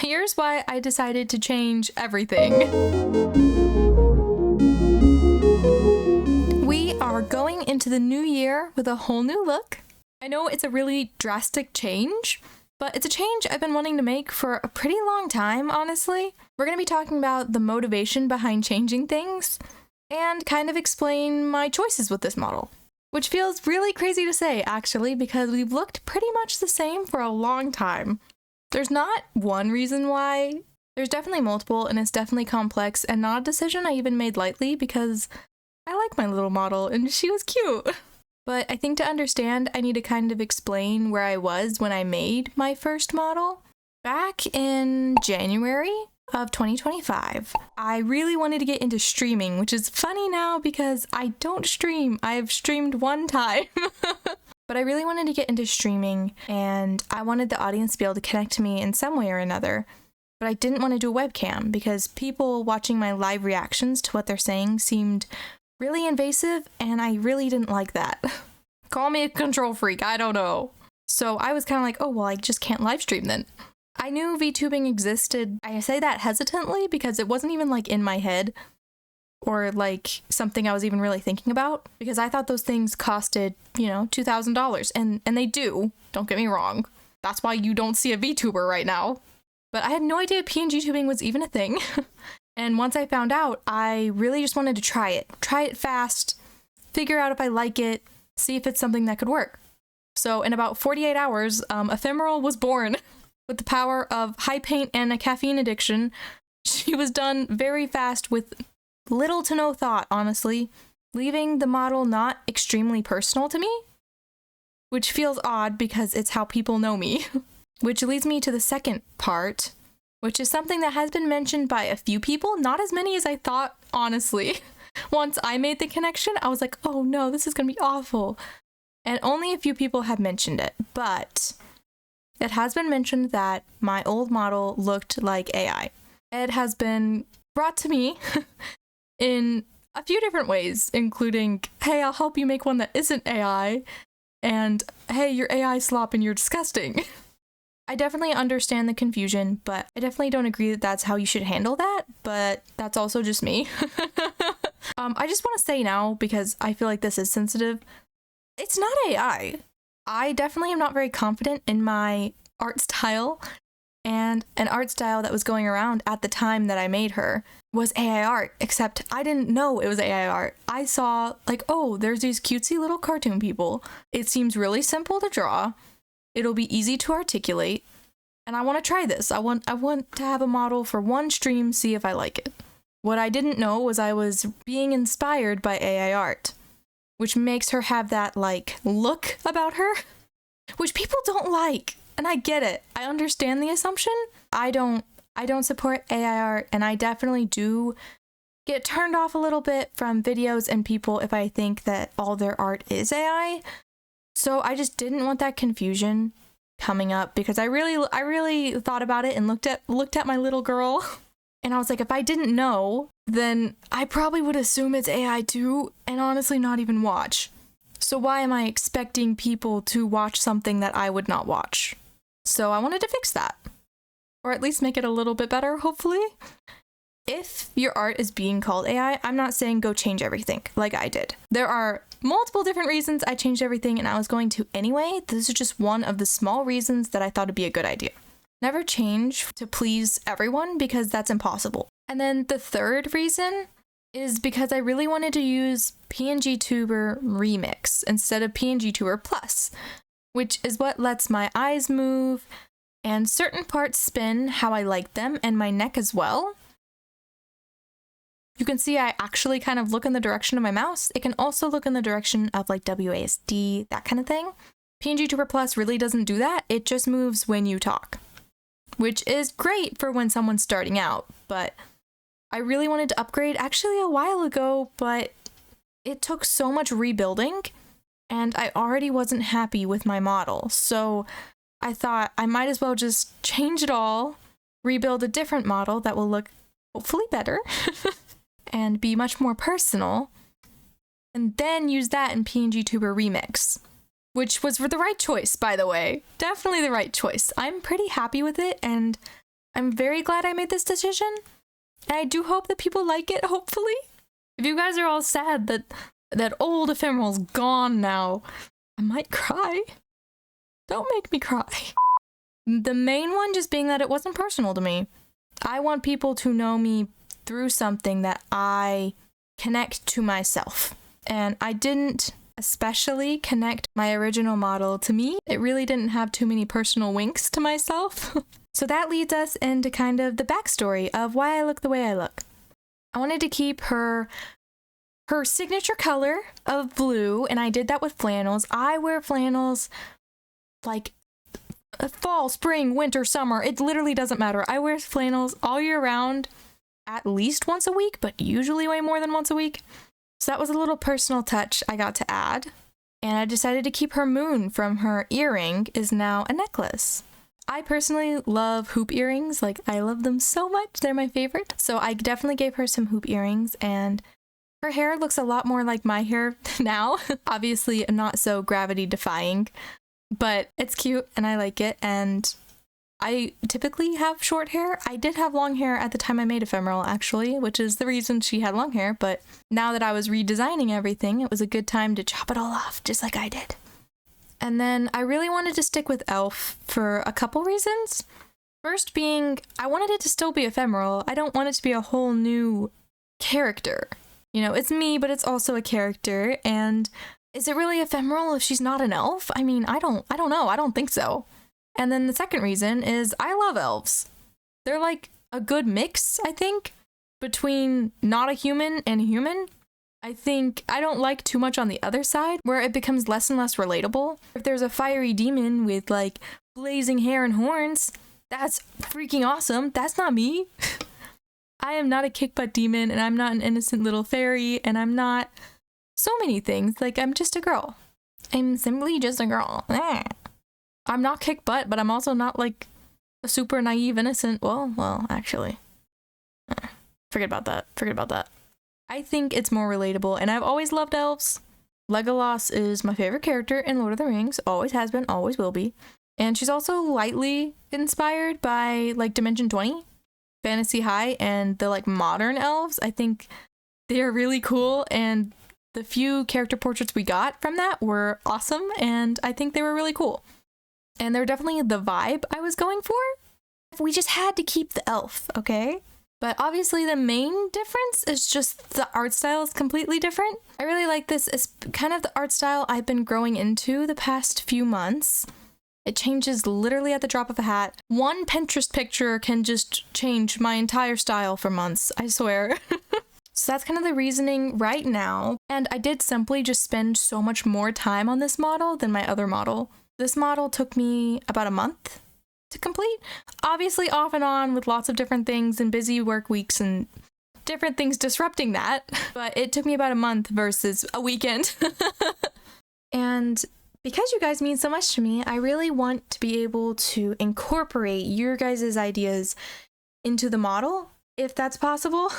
here's why I decided to change everything. We are going into the new year with a whole new look. I know it's a really drastic change, but it's a change I've been wanting to make for a pretty long time, honestly. We're going to be talking about the motivation behind changing things and kind of explain my choices with this model, which feels really crazy to say, actually, because we've looked pretty much the same for a long time. There's not one reason why. There's definitely multiple, and it's definitely complex and not a decision I even made lightly because I like my little model and she was cute. But I think to understand, I need to kind of explain where I was when I made my first model. Back in January of 2025, I really wanted to get into streaming, which is funny now because I don't stream. I've streamed one time. But I really wanted to get into streaming, and I wanted the audience to be able to connect to me in some way or another. But I didn't want to do a webcam because people watching my live reactions to what they're saying seemed really invasive, and I really didn't like that. Call me a control freak, I don't know. So I was kind of like, oh, well, I just can't live stream then. I knew VTubing existed. I say that hesitantly because it wasn't even like in my head or like something I was even really thinking about, because I thought those things costed, $2,000, and they do, don't get me wrong. That's why you don't see a VTuber right now. But I had no idea PNG tubing was even a thing. And once I found out, I really just wanted to try it fast, figure out if I like it, see if it's something that could work. So in about 48 hours, Ephemeral was born. With the power of high paint and a caffeine addiction, she was done very fast with little to no thought, honestly, leaving the model not extremely personal to me, which feels odd because it's how people know me. Which leads me to the second part, which is something that has been mentioned by a few people, not as many as I thought, honestly. Once I made the connection, I was like, oh no, this is gonna be awful. And only a few people have mentioned it, but it has been mentioned that my old model looked like AI. It has been brought to me in a few different ways, including, hey, I'll help you make one that isn't AI, and hey, you're AI slop and you're disgusting. I definitely understand the confusion, but I definitely don't agree that that's how you should handle that, but that's also just me. I just want to say now, because I feel like this is sensitive, it's not AI. I definitely am not very confident in my art style, and an art style that was going around at the time that I made her was AI art, except I didn't know it was AI art. I saw, like, oh, there's these cutesy little cartoon people. It seems really simple to draw. It'll be easy to articulate, and I want to try this. I want to have a model for one stream, see if I like it. What I didn't know was I was being inspired by AI art, which makes her have that, like, look about her, which people don't like. And I get it. I understand the assumption. I don't support AI art, and I definitely do get turned off a little bit from videos and people if I think that all their art is AI. So I just didn't want that confusion coming up, because I really thought about it and looked at my little girl, and I was like, if I didn't know, then I probably would assume it's AI too, and honestly not even watch. So why am I expecting people to watch something that I would not watch? So I wanted to fix that, or at least make it a little bit better, hopefully. If your art is being called AI, I'm not saying go change everything like I did. There are multiple different reasons I changed everything, and I was going to anyway. This is just one of the small reasons that I thought it'd be a good idea. Never change to please everyone, because that's impossible. And then the third reason is because I really wanted to use PNG Tuber Remix instead of PNG Tuber Plus, which is what lets my eyes move and certain parts spin how I like them, and my neck as well. You can see I actually kind of look in the direction of my mouse. It can also look in the direction of like WASD, that kind of thing. PNG Tuber Plus really doesn't do that. It just moves when you talk, which is great for when someone's starting out, but I really wanted to upgrade actually a while ago, but it took so much rebuilding, and I already wasn't happy with my model. So I thought I might as well just change it all, rebuild a different model that will look hopefully better and be much more personal, and then use that in PNG Tuber Remix, which was the right choice, by the way. Definitely the right choice. I'm pretty happy with it, and I'm very glad I made this decision. And I do hope that people like it, hopefully. If you guys are all sad that old Ephemeral's gone now, I might cry. Don't make me cry. The main one just being that it wasn't personal to me. I want people to know me through something that I connect to myself. And I didn't especially connect my original model to me. It really didn't have too many personal winks to myself. So that leads us into kind of the backstory of why I look the way I look. I wanted to keep her signature color of blue, and I did that with flannels. I wear flannels like fall, spring, winter, summer. It literally doesn't matter. I wear flannels all year round, at least once a week, but usually way more than once a week. So that was a little personal touch I got to add. And I decided to keep her moon from her earring is now a necklace. I personally love hoop earrings. Like, I love them so much. They're my favorite. So I definitely gave her some hoop earrings, and her hair looks a lot more like my hair now. Obviously not so gravity defying, but it's cute and I like it. And I typically have short hair. I did have long hair at the time I made Ephemeral, actually, which is the reason she had long hair. But now that I was redesigning everything, it was a good time to chop it all off, just like I did. And then I really wanted to stick with Elf for a couple reasons. First being, I wanted it to still be Ephemeral. I don't want it to be a whole new character. You know, it's me, but it's also a character. And is it really Ephemeral if she's not an elf? I mean, I don't know. I don't think so. And then the second reason is I love elves. They're like a good mix, I think, between not a human and a human. I think I don't like too much on the other side, where it becomes less and less relatable. If there's a fiery demon with like blazing hair and horns, that's freaking awesome. That's not me. I am not a kick-butt demon, and I'm not an innocent little fairy, and I'm not so many things. Like, I'm just a girl. I'm simply just a girl. I'm not kick-butt, but I'm also not like a super naive innocent. Well, actually. Forget about that. I think it's more relatable, and I've always loved elves. Legolas is my favorite character in Lord of the Rings. Always has been, always will be. And she's also lightly inspired by like Dimension 20, Fantasy High, and the like modern elves. I think they are really cool, and the few character portraits we got from that were awesome, and I think they were really cool. And they're definitely the vibe I was going for. We just had to keep the elf, okay? But obviously the main difference is just the art style is completely different. I really like this. It's kind of the art style I've been growing into the past few months. It changes literally at the drop of a hat. One Pinterest picture can just change my entire style for months, I swear. So that's kind of the reasoning right now. And I did simply just spend so much more time on this model than my other model. This model took me about a month to complete. Obviously off and on with lots of different things and busy work weeks and different things disrupting that. But it took me about a month versus a weekend. And because you guys mean so much to me, I really want to be able to incorporate your guys' ideas into the model, if that's possible.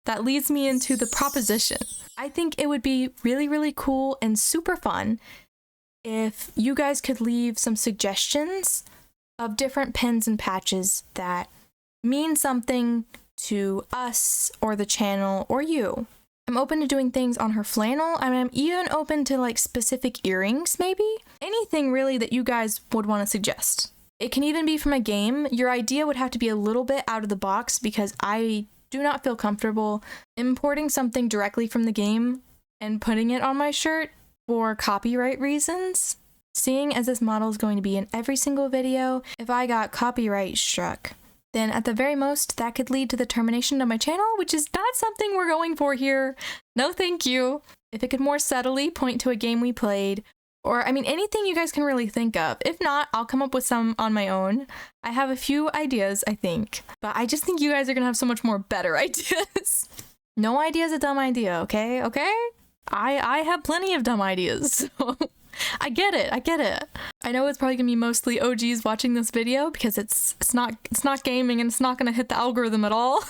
That leads me into the proposition. I think it would be really, really cool and super fun if you guys could leave some suggestions of different pins and patches that mean something to us or the channel or you. I'm open to doing things on her flannel. I'm even open to like specific earrings, maybe. Anything really that you guys would want to suggest. It can even be from a game. Your idea would have to be a little bit out of the box because I do not feel comfortable importing something directly from the game and putting it on my shirt for copyright reasons. Seeing as this model is going to be in every single video, if I got copyright struck, then at the very most, that could lead to the termination of my channel, which is not something we're going for here. No thank you. If it could more subtly point to a game we played, or I mean anything you guys can really think of. If not, I'll come up with some on my own. I have a few ideas, I think, but I just think you guys are gonna have so much more better ideas. No idea is a dumb idea, okay? I have plenty of dumb ideas, so I get it. I know it's probably gonna be mostly OGs watching this video because it's not gaming and it's not gonna hit the algorithm at all.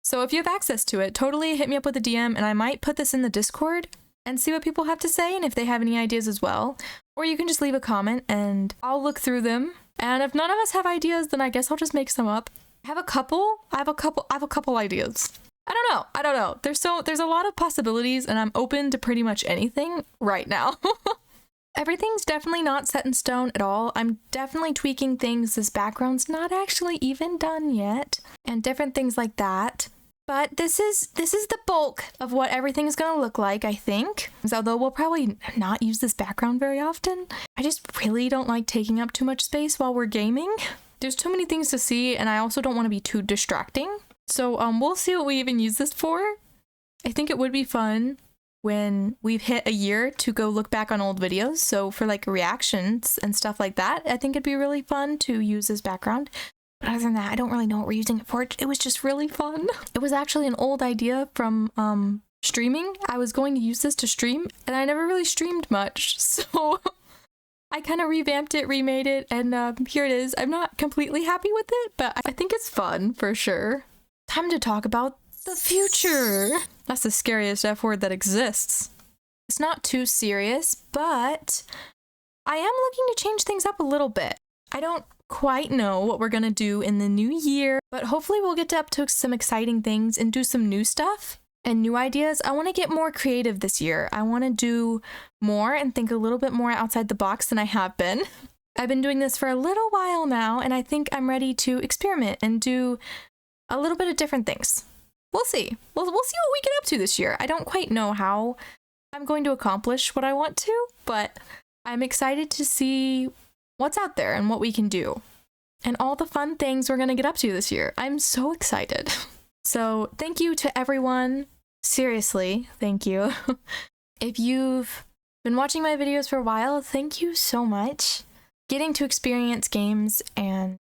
So if you have access to it, totally hit me up with a DM and I might put this in the Discord and see what people have to say and if they have any ideas as well. Or you can just leave a comment and I'll look through them And if none of us have ideas, then I guess I'll just make some up. I have a couple ideas. I don't know. There's a lot of possibilities, and I'm open to pretty much anything right now. Everything's definitely not set in stone at all. I'm definitely tweaking things. This background's not actually even done yet, and different things like that. But this is the bulk of what everything's gonna look like, I think. Although we'll probably not use this background very often. I just really don't like taking up too much space while we're gaming. There's too many things to see, and I also don't want to be too distracting. So we'll see what we even use this for. I think it would be fun when we've hit a year to go look back on old videos. So for like reactions and stuff like that, I think it'd be really fun to use this background. But other than that, I don't really know what we're using it for. It was just really fun. It was actually an old idea from streaming. I was going to use this to stream, and I never really streamed much. So I kind of revamped it, remade it, and here it is. I'm not completely happy with it, but I think it's fun for sure. Time to talk about the future. That's the scariest F word that exists. It's not too serious, but I am looking to change things up a little bit. I don't quite know what we're gonna do in the new year, but hopefully we'll get up to some exciting things and do some new stuff and new ideas. I want to get more creative this year. I want to do more and think a little bit more outside the box than I have been. I've been doing this for a little while now, and I think I'm ready to experiment and do a little bit of different things. We'll see. We'll see what we get up to this year. I don't quite know how I'm going to accomplish what I want to, but I'm excited to see what's out there and what we can do and all the fun things we're going to get up to this year. I'm so excited. So thank you to everyone. Seriously, thank you. If you've been watching my videos for a while, thank you so much. Getting to experience games and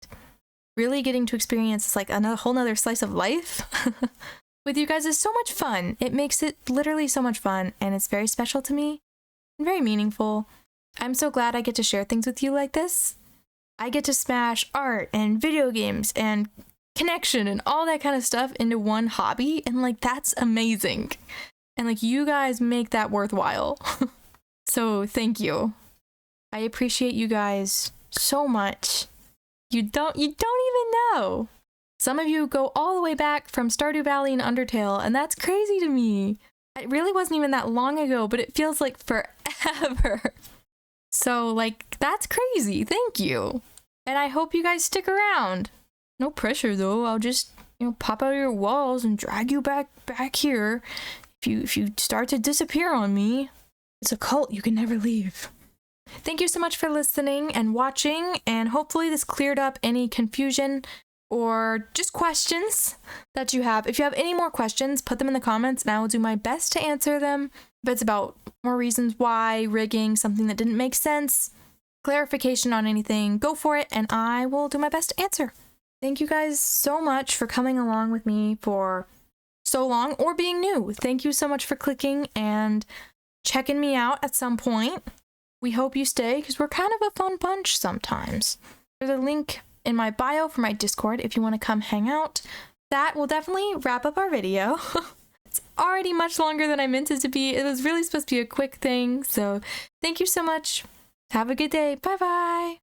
really getting to experience like a whole nother slice of life with you guys is so much fun. It makes it literally so much fun, and it's very special to me and very meaningful. I'm so glad I get to share things with you like this. I get to smash art and video games and connection and all that kind of stuff into one hobby, and like that's amazing. And like you guys make that worthwhile. So thank you. I appreciate you guys so much. You don't even know. Some of you go all the way back from Stardew Valley and Undertale, and that's crazy to me. It really wasn't even that long ago, but it feels like forever. So like that's crazy. Thank you. And I hope you guys stick around. No pressure though. I'll just, pop out of your walls and drag you back here. If you start to disappear on me, it's a cult you can never leave. Thank you so much for listening and watching, and hopefully this cleared up any confusion or just questions that you have. If you have any more questions, put them in the comments and I will do my best to answer them. If it's about more reasons why, rigging, something that didn't make sense, clarification on anything, go for it and I will do my best to answer. Thank you guys so much for coming along with me for so long or being new. Thank you so much for clicking and checking me out at some point. We hope you stay because we're kind of a fun bunch sometimes. There's a link in my bio for my Discord if you want to come hang out. That will definitely wrap up our video. It's already much longer than I meant it to be. It was really supposed to be a quick thing. So thank you so much. Have a good day. Bye bye.